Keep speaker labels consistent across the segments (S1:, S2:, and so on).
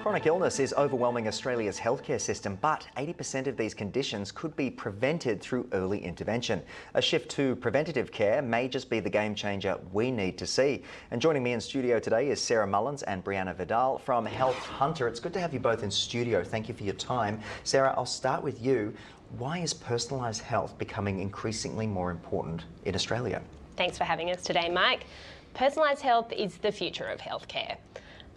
S1: Chronic illness is overwhelming Australia's healthcare system, but 80% of these conditions could be prevented through early intervention. A shift to preventative care may just be the game changer we need to see. And joining me in studio today is Sarah Mullins and Brianna Vidal from Health Hunter. It's good to have you both in studio. Thank you for your time. Sarah, I'll start with you. Why is personalised health becoming increasingly more important in Australia?
S2: Thanks for having us today, Mike. Personalised health is the future of healthcare.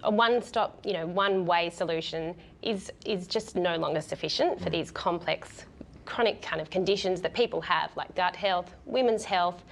S2: A one-stop, one-way solution is just no longer sufficient for these complex, chronic kind of conditions that people have, like gut health, women's health.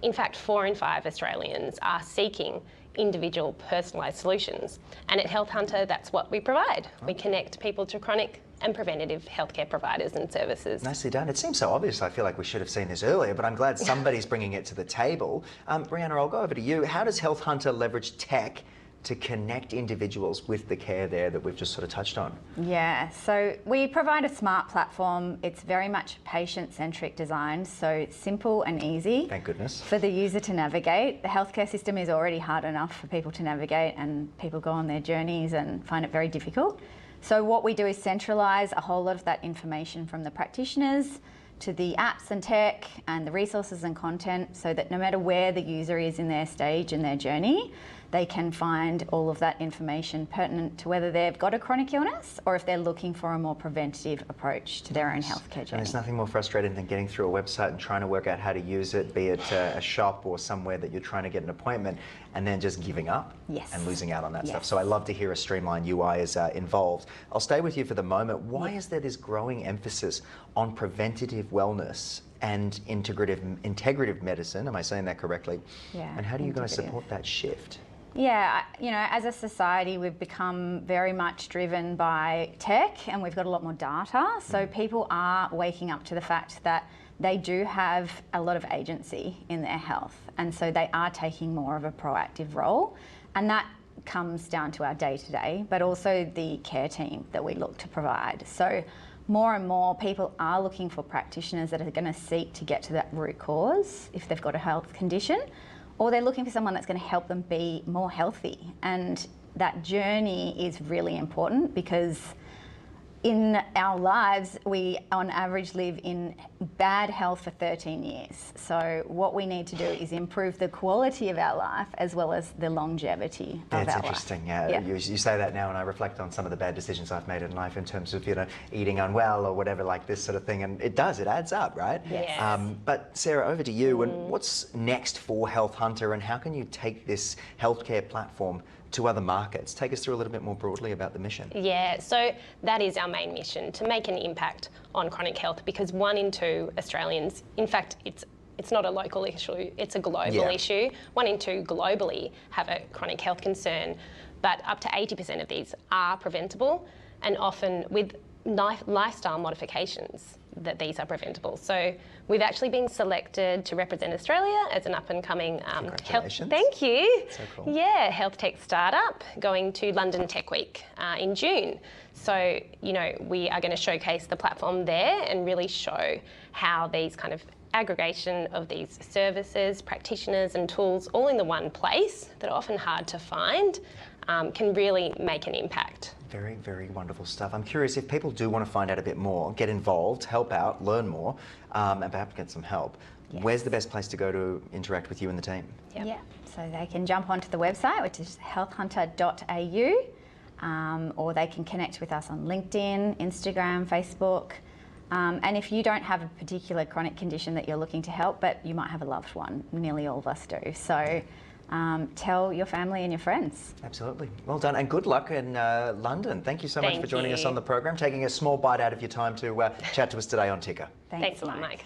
S2: In fact, 4 in 5 Australians are seeking individual personalised solutions. And at Health Hunter, that's what we provide. We connect people to chronic and preventative healthcare providers and services.
S1: Nicely done. It seems so obvious. I feel like we should have seen this earlier, but I'm glad somebody's bringing it to the table. Brianna, I'll go over to you. How does Health Hunter leverage tech to connect individuals with the care there that we've just sort of touched on?
S3: Yeah, so we provide a smart platform. It's very much patient-centric design, so simple and easy.
S1: Thank goodness.
S3: For the user to navigate. The healthcare system is already hard enough for people to navigate, and people go on their journeys and find it very difficult. So what we do is centralise a whole lot of that information from the practitioners to the apps and tech and the resources and content, so that no matter where the user is in their stage in their journey, they can find all of that information pertinent to whether they've got a chronic illness or if they're looking for a more preventative approach to their own healthcare journey.
S1: And there's nothing more frustrating than getting through a website and trying to work out how to use it, be it a shop or somewhere that you're trying to get an appointment, and then just giving up and losing out on that stuff. So I love to hear a streamlined UI is involved. I'll stay with you for the moment. Why is there this growing emphasis on preventative wellness and integrative medicine? Am I saying that correctly?
S3: Yeah.
S1: And how do you guys support that shift?
S3: Yeah, as a society, we've become very much driven by tech, and we've got a lot more data. So people are waking up to the fact that they do have a lot of agency in their health, and so they are taking more of a proactive role. And that comes down to our day-to-day, but also the care team that we look to provide. So more and more people are looking for practitioners that are going to seek to get to that root cause if they've got a health condition, or they're looking for someone that's going to help them be more healthy. And that journey is really important, because in our lives, we on average live in bad health for 13 years. So what we need to do is improve the quality of our life as well as the longevity of our life.
S1: That's interesting. Yeah. You say that now, and I reflect on some of the bad decisions I've made in life in terms of eating unwell or whatever, like this sort of thing, and it adds up, right?
S3: Yes.
S1: But Sarah, over to you. And what's next for Health Hunter, and how can you take this healthcare platform to other markets? Take us through a little bit more broadly about the mission.
S2: Yeah, so that is our main mission, to make an impact on chronic health, because 1 in 2 Australians, in fact, it's not a local issue, it's a global issue. 1 in 2 globally have a chronic health concern, but up to 80% of these are preventable, and often with lifestyle modifications that these are preventable. So we've actually been selected to represent Australia as an up-and-coming health. Thank you.
S1: So cool.
S2: Yeah, health tech startup going to London Tech Week in June. So we are going to showcase the platform there and really show how these kind of aggregation of these services, practitioners and tools all in the one place that are often hard to find can really make an impact.
S1: Very, very wonderful stuff. I'm curious, if people do want to find out a bit more, get involved, help out, learn more, and perhaps get some help, where's the best place to go to interact with you and the team?
S3: Yeah, so they can jump onto the website, which is healthhunter.au, or they can connect with us on LinkedIn, Instagram, Facebook. And if you don't have a particular chronic condition that you're looking to help, but you might have a loved one, nearly all of us do. So tell your family and your friends.
S1: Absolutely. Well done, and good luck in London. Thank you so much for joining us on the program, taking a small bite out of your time to chat to us today on Ticker.
S2: Thanks a lot, Mike.